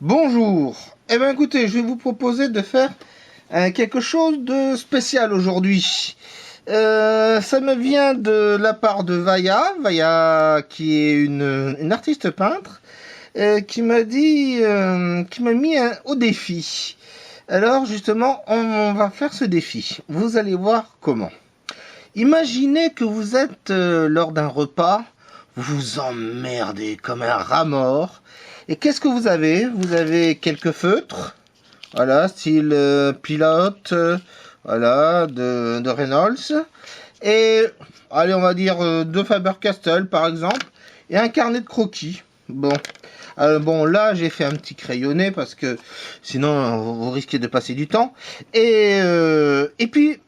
Bonjour. Eh bien écoutez, je vais vous proposer de faire quelque chose de spécial aujourd'hui. Ça me vient de la part de Vaya qui est une artiste peintre, qui m'a dit, qui m'a mis au défi. Alors justement, on va faire ce défi. Vous allez voir comment. Imaginez que vous êtes lors d'un repas, vous vous emmerdez comme un rat mort. Et qu'est-ce que vous avez? Vous avez quelques feutres, voilà, style pilote, voilà, de Reynolds. Et, allez, on va dire de Faber-Castell par exemple. Et un carnet de croquis. Bon. Bon, là, j'ai fait un petit crayonné parce que sinon, vous risquez de passer du temps. Et puis,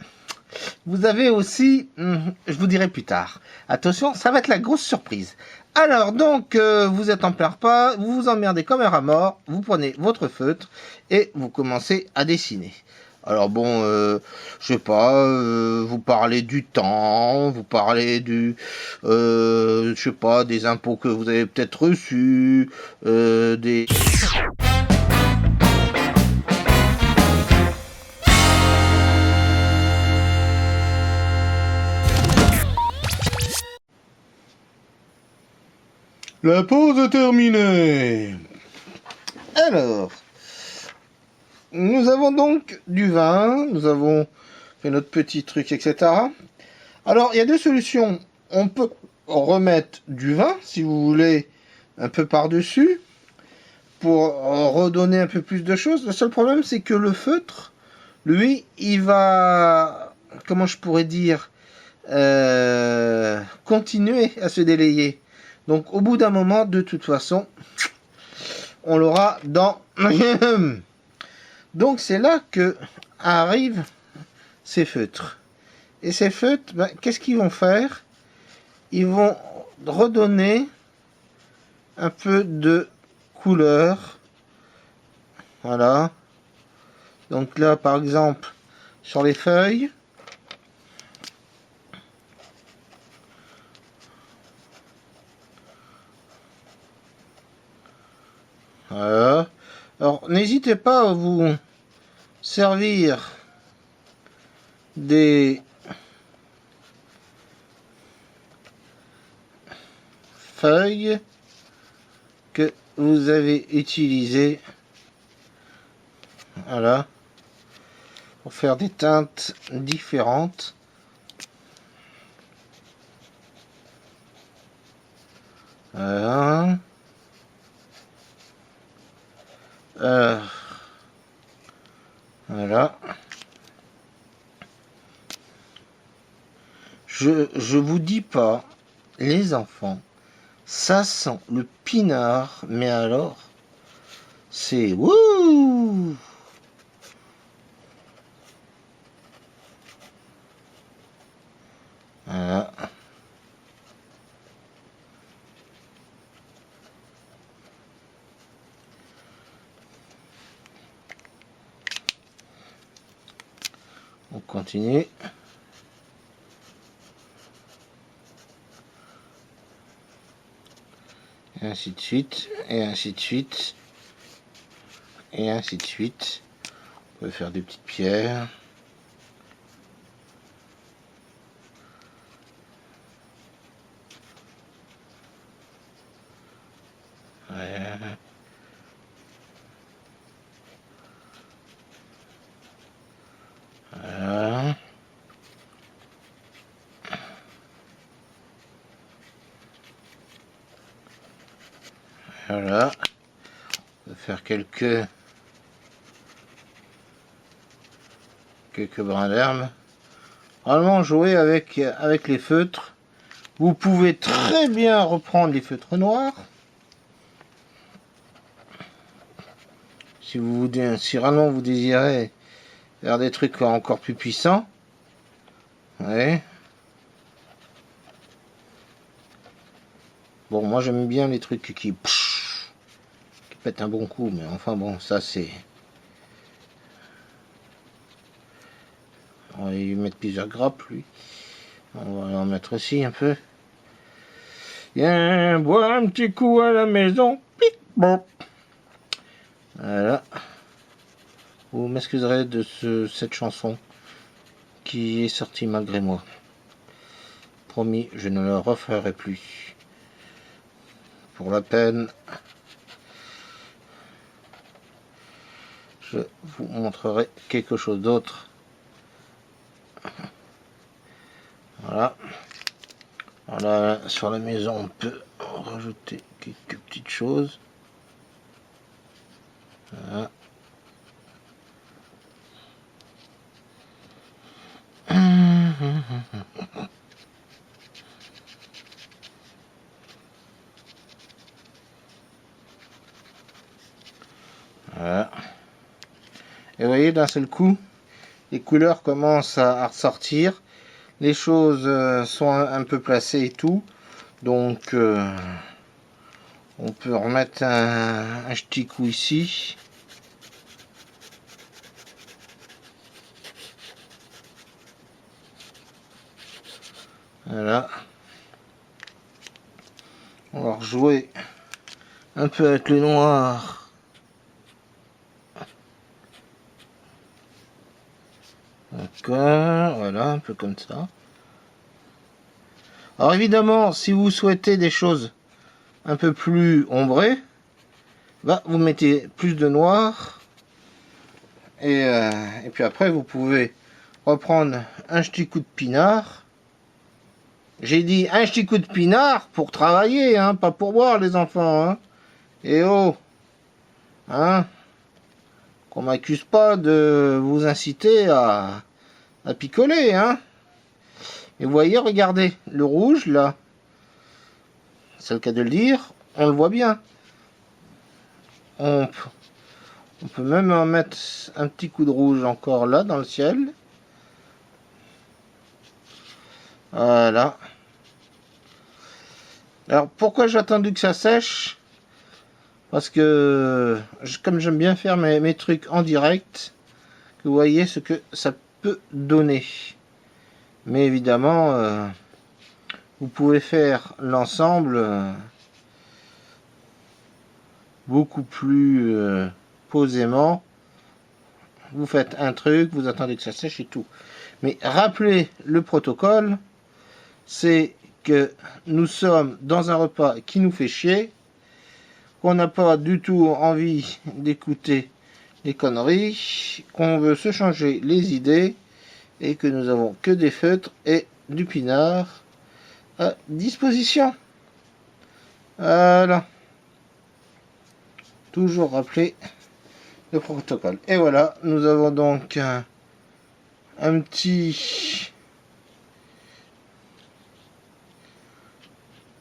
vous avez aussi, je vous dirai plus tard. Attention, ça va être la grosse surprise. Alors, donc, vous êtes en plein repas, vous vous emmerdez comme un rat mort, vous prenez votre feutre et vous commencez à dessiner. Alors bon, je sais pas, vous parlez du temps, vous parlez je sais pas, des impôts que vous avez peut-être reçus, des... La pause est terminée. Alors, nous avons donc du vin, nous avons fait notre petit truc, etc. Alors, il y a deux solutions. On peut remettre du vin, si vous voulez, un peu par-dessus, pour redonner un peu plus de choses. Le seul problème, c'est que le feutre, lui, il va, comment je pourrais dire, continuer à se délayer. Donc, au bout d'un moment, de toute façon, on l'aura dans... Donc, c'est là que arrivent ces feutres. Et ces feutres, ben, qu'est-ce qu'ils vont faire? Ils vont redonner un peu de couleur. Voilà. Donc là, par exemple, sur les feuilles, voilà. Alors, n'hésitez pas à vous servir des feuilles que vous avez utilisées, voilà, pour faire des teintes différentes. Voilà. Voilà. Je vous dis pas, les enfants, ça sent le pinard, mais alors, c'est wouh! Voilà. On continue. Et ainsi de suite, et ainsi de suite, et ainsi de suite. On peut faire des petites pierres. Voilà. Voilà. Voilà. On peut faire quelques brins d'herbe. Vraiment jouer avec les feutres. Vous pouvez très bien reprendre les feutres noirs. Si vraiment vous désirez faire des trucs encore plus puissants. Ouais. Bon, moi j'aime bien les trucs qui pètent un bon coup, mais enfin bon, ça c'est... On va lui mettre plusieurs grappes, lui. On va en mettre aussi un peu. Viens boire un petit coup à la maison. Bon. Voilà. Vous m'excuserez de cette chanson qui est sortie malgré moi. Promis, je ne la referai plus. Pour la peine, je vous montrerai quelque chose d'autre. Voilà. Voilà, sur la maison, on peut rajouter quelques petites choses. Voilà. Voilà. Et vous voyez, d'un seul coup, les couleurs commencent à ressortir. Les choses sont un peu placées et tout. Donc, on peut remettre un petit coup ici. Voilà. On va rejouer un peu avec le noir. D'accord, voilà, un peu comme ça. Alors évidemment, si vous souhaitez des choses un peu plus ombrées, bah, vous mettez plus de noir. Et puis après, vous pouvez reprendre un petit coup de pinard. J'ai dit un petit coup de pinard pour travailler, hein, pas pour boire les enfants. Hein. Et oh, hein, qu'on m'accuse pas de vous inciter à picoler. Hein. Et vous voyez, regardez, le rouge là, c'est le cas de le dire, on le voit bien. On peut même en mettre un petit coup de rouge encore là dans le ciel. Voilà. Alors pourquoi j'ai attendu que ça sèche? Parce que comme j'aime bien faire mes trucs en direct, vous voyez ce que ça peut donner. Mais évidemment, vous pouvez faire l'ensemble beaucoup plus posément. Vous faites un truc, vous attendez que ça sèche et tout. Mais rappelez le protocole, c'est que nous sommes dans un repas qui nous fait chier, qu'on n'a pas du tout envie d'écouter les conneries, qu'on veut se changer les idées et que nous avons que des feutres et du pinard à disposition. Voilà. Toujours rappeler le protocole. Et voilà, nous avons donc un petit...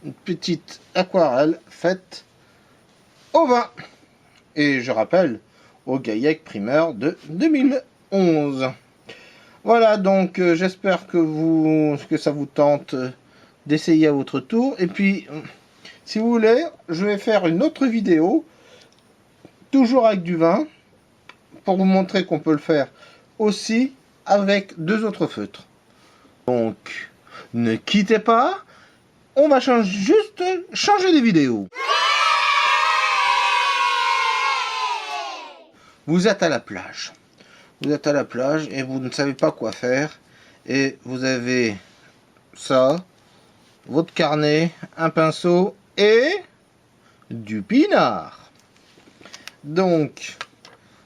une petite aquarelle faite au vin. Et je rappelle, au GAIEC primeur de 2011. Voilà, donc j'espère que ça vous tente d'essayer à votre tour. Et puis, si vous voulez, je vais faire une autre vidéo, toujours avec du vin, pour vous montrer qu'on peut le faire aussi avec 2 autres feutres. Donc, ne quittez pas, on va juste changer de vidéo. Vous êtes à la plage. Vous êtes à la plage et vous ne savez pas quoi faire. Et vous avez ça, votre carnet, un pinceau et du pinard. Donc,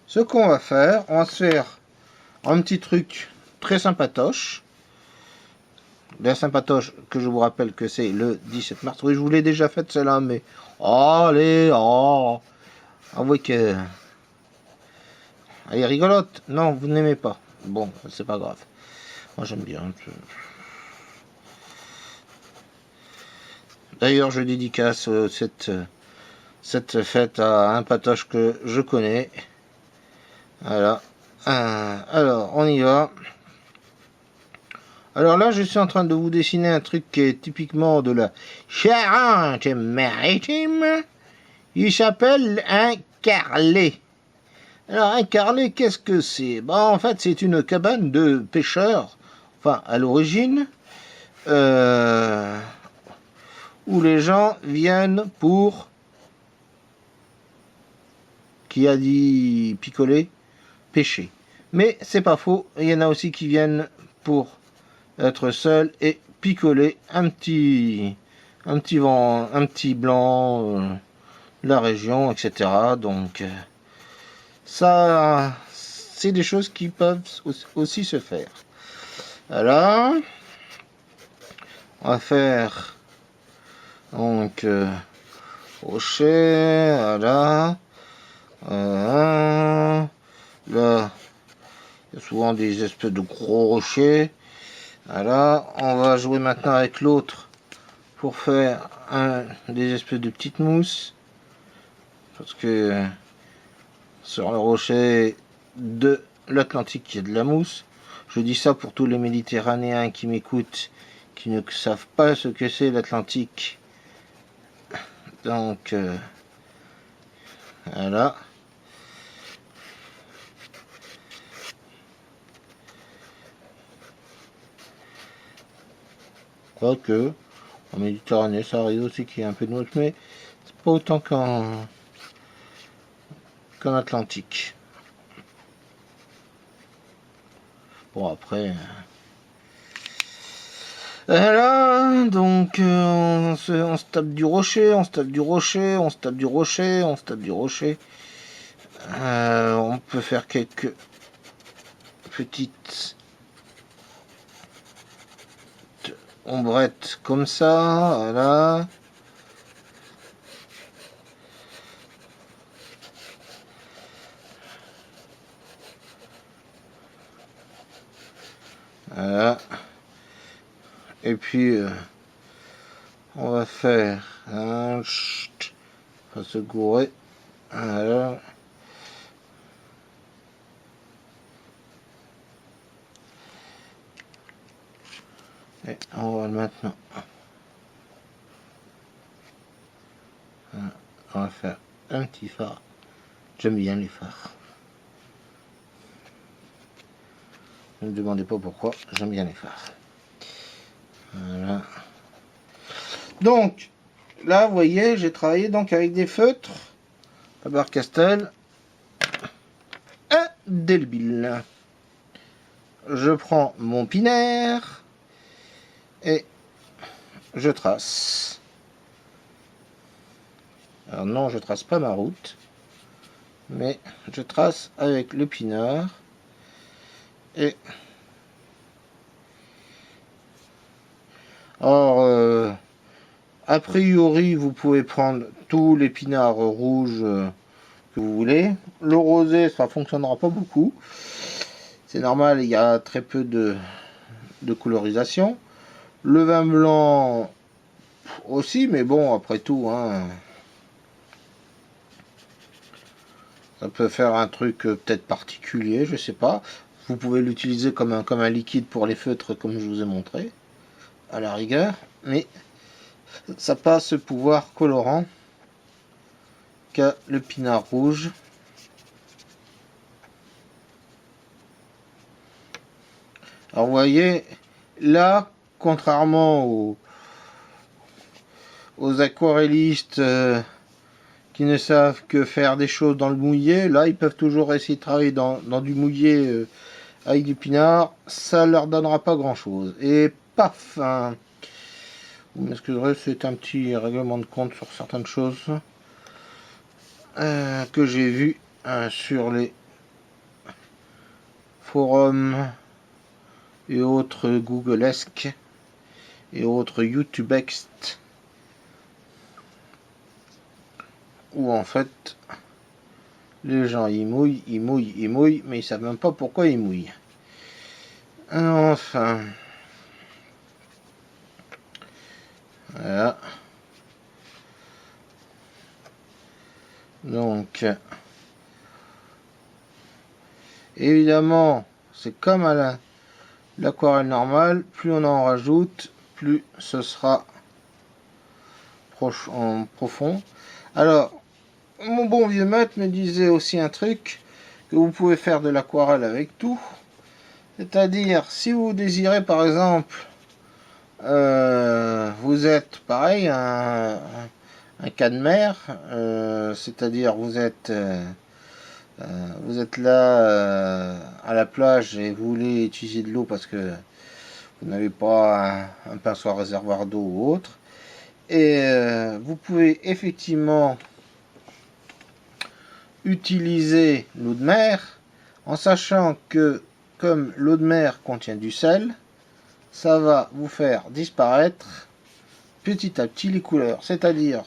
ce qu'on va faire, on va se faire un petit truc très sympatoche. La sympatoche, que je vous rappelle que c'est le 17 mars. Oui, je vous l'ai déjà faite celle-là, mais... Oh, allez, oh. Avouez que... Elle est rigolote. Non, vous n'aimez pas. Bon, c'est pas grave. Moi, j'aime bien. D'ailleurs, je dédicace cette fête à un patoche que je connais. Voilà. Alors, on y va. Alors là, je suis en train de vous dessiner un truc qui est typiquement de la Charente-Maritime. Il s'appelle un carlet. Alors, un carlet, qu'est-ce que c'est? Bah, en fait, c'est une cabane de pêcheurs, enfin, à l'origine, où les gens viennent pour qui a dit picoler, pêcher. Mais c'est pas faux, il y en a aussi qui viennent pour être seuls et picoler un petit vent, un petit blanc, la région, etc. Donc ça, c'est des choses qui peuvent aussi se faire. Voilà. On va faire donc rocher, voilà. Là, il y a souvent des espèces de gros rochers. Voilà, on va jouer maintenant avec l'autre pour faire des espèces de petites mousses. Parce que sur le rocher de l'Atlantique, il y a de la mousse. Je dis ça pour tous les Méditerranéens qui m'écoutent, qui ne savent pas ce que c'est l'Atlantique. Donc, voilà. Quoique, en Méditerranée, ça arrive aussi qu'il y ait un peu de mousse, mais c'est pas autant qu'en Atlantique. Bon, après... Voilà, donc on se tape du rocher, on se tape du rocher, on se tape du rocher, on se tape du rocher. On peut faire quelques petites ombrettes comme ça, voilà. Voilà. Et puis on va faire un on va se gourer. Voilà. Et on va maintenant. Voilà. On va faire un petit phare. J'aime bien les phares. Ne me demandez pas pourquoi, j'aime bien les phares. Voilà. Donc, là, vous voyez, j'ai travaillé donc avec des feutres Faber-Castell indélébiles. Je prends mon pinaire et je trace. Alors non, je trace pas ma route, mais je trace avec le pinard et alors a priori vous pouvez prendre tous les pinards rouges que vous voulez. Le rosé, ça fonctionnera pas beaucoup, c'est normal, il y a très peu de colorisation. Le vin blanc aussi, mais bon, après tout, hein, ça peut faire un truc peut-être particulier, je sais pas. Vous pouvez l'utiliser comme un liquide pour les feutres, comme je vous ai montré, à la rigueur, mais ça n'a pas ce pouvoir colorant qu'a le pinard rouge. Alors vous voyez, là, contrairement aux aquarellistes qui ne savent que faire des choses dans le mouillé, là ils peuvent toujours essayer de travailler dans du mouillé avec du pinard, ça leur donnera pas grand chose. Et paf, hein, vous m'excuserez, c'est un petit règlement de compte sur certaines choses que j'ai vu sur les forums et autres Googlesques et autres YouTubextes, où en fait les gens ils mouillent, mais ils savent même pas pourquoi ils mouillent. Enfin, voilà. Donc, évidemment, c'est comme à l'aquarelle normale, plus on en rajoute, plus ce sera profond. Alors, mon bon vieux maître me disait aussi un truc, que vous pouvez faire de l'aquarelle avec tout. C'est-à-dire, si vous désirez par exemple, vous êtes pareil, un cas de mer, c'est-à-dire vous êtes Vous êtes là à la plage et vous voulez utiliser de l'eau parce que vous n'avez pas un pinceau réservoir d'eau ou autre. Et vous pouvez effectivement utiliser l'eau de mer en sachant que comme l'eau de mer contient du sel, ça va vous faire disparaître petit à petit les couleurs. C'est-à-dire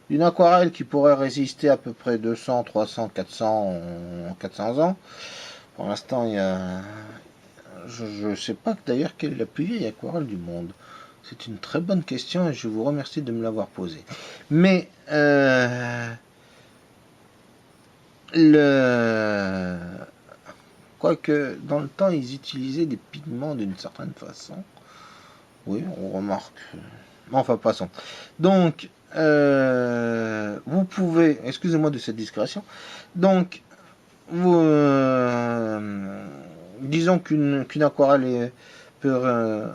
une aquarelle qui pourrait résister à peu près 200, 300, 400 ans. Pour l'instant, il y a... Je ne sais pas d'ailleurs quelle est la plus vieille aquarelle du monde. C'est une très bonne question et je vous remercie de me l'avoir posée. Mais quoique dans le temps ils utilisaient des pigments d'une certaine façon. Oui, on remarque. Enfin, passons. Donc, vous pouvez, excusez-moi de cette discrétion. Donc, vous, disons qu'une aquarelle peut,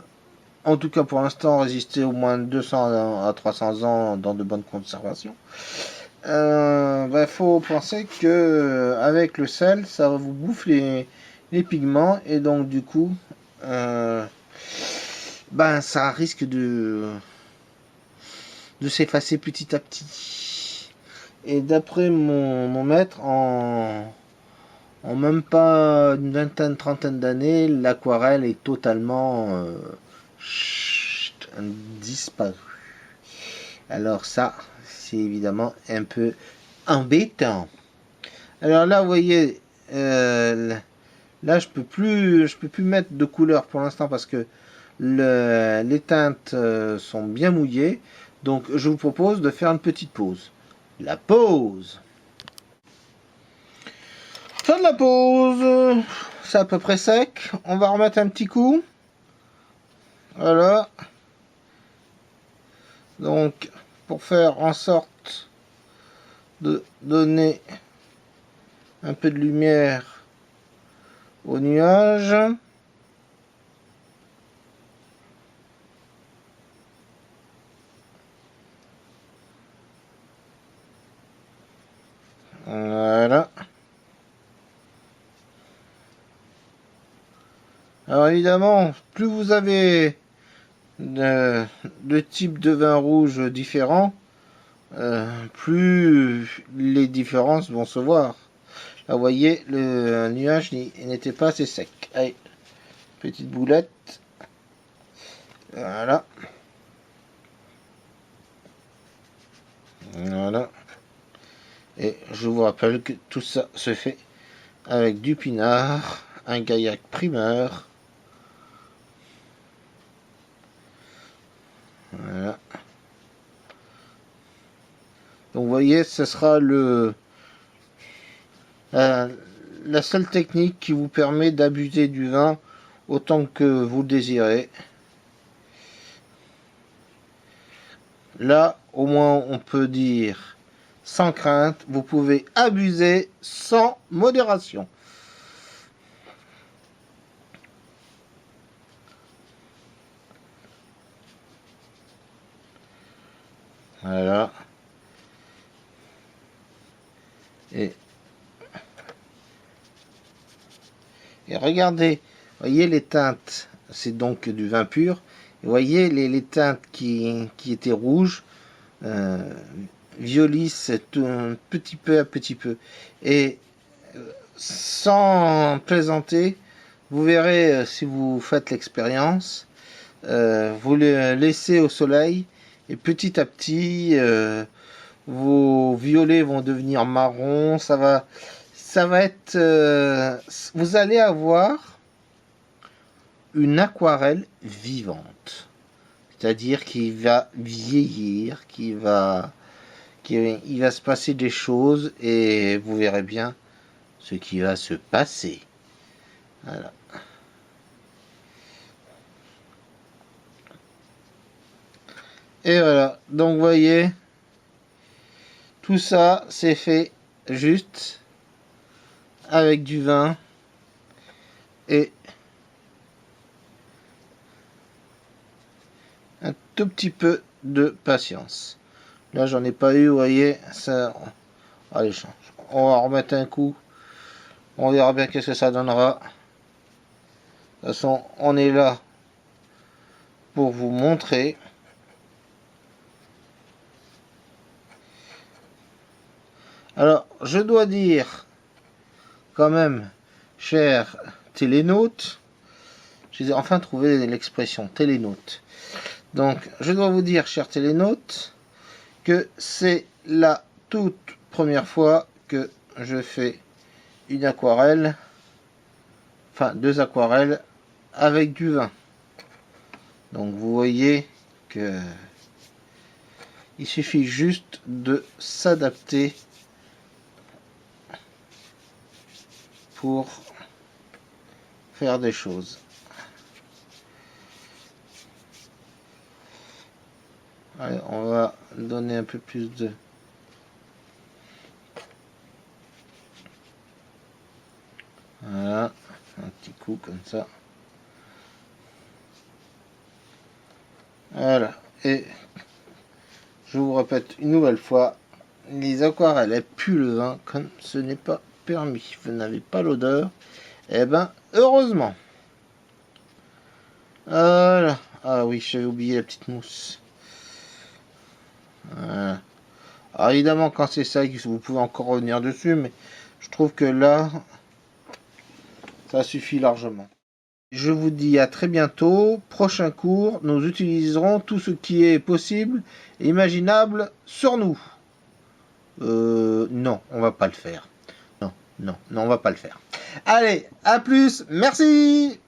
en tout cas pour l'instant, résister au moins 200 à 300 ans dans de bonnes conservations. Faut penser que avec le sel, ça va vous bouffe les pigments et donc du coup, ça risque de s'effacer petit à petit. Et d'après mon maître, en même pas une vingtaine, trentaine d'années, l'aquarelle est totalement disparue. Alors ça, c'est évidemment un peu embêtant. Alors là, vous voyez, là je peux plus mettre de couleur pour l'instant parce que les teintes sont bien mouillées. Donc je vous propose de faire une petite pause. La pause. Fin de la pause. C'est à peu près sec. On va remettre un petit coup. Voilà. Donc pour faire en sorte de donner un peu de lumière aux nuages. Voilà. Alors évidemment, plus vous avez de types de vin rouge différents, plus les différences vont se voir. Là, vous voyez, le nuage n'était pas assez sec. Allez, petite boulette. Voilà. Voilà. Et je vous rappelle que tout ça se fait avec du pinard, un gaillac primeur. Voilà. Donc vous voyez, ce sera la seule technique qui vous permet d'abuser du vin autant que vous le désirez. Là, au moins, on peut dire sans crainte, vous pouvez abuser sans modération. Voilà. Et regardez, voyez les teintes, c'est donc du vin pur. Et voyez les teintes qui étaient rouges, violissent un petit peu à petit peu. Et sans plaisanter, vous verrez si vous faites l'expérience, vous le laissez au soleil et petit à petit, vos violets vont devenir marron. Ça va être, vous allez avoir une aquarelle vivante, c'est-à-dire qui va vieillir, il va se passer des choses et vous verrez bien ce qui va se passer. Voilà. Et voilà, donc vous voyez, tout ça c'est fait juste avec du vin et un tout petit peu de patience. Là j'en ai pas eu, vous voyez, ça. Allez, on va remettre un coup On verra bien qu'est-ce que ça donnera. De toute façon, on est là pour vous montrer. Alors, je dois dire, quand même, chers télénautes, j'ai enfin trouvé l'expression télénaute. Donc, je dois vous dire, chers télénautes, que c'est la toute première fois que je fais une aquarelle, enfin 2 aquarelles avec du vin. Donc vous voyez que il suffit juste de s'adapter pour faire des choses. Allez, on va donner un peu plus de... Voilà, un petit coup comme ça. Voilà, et je vous répète une nouvelle fois, les aquarelles elles puent le vin comme ce n'est pas permis. Vous n'avez pas l'odeur, et ben heureusement. Voilà, ah oui, j'avais oublié la petite mousse. Voilà. Alors évidemment, quand c'est ça, vous pouvez encore revenir dessus, mais je trouve que là, ça suffit largement. Je vous dis à très bientôt. Prochain cours, nous utiliserons tout ce qui est possible et imaginable sur nous. Non, on va pas le faire. Non, on va pas le faire. Allez, à plus, merci!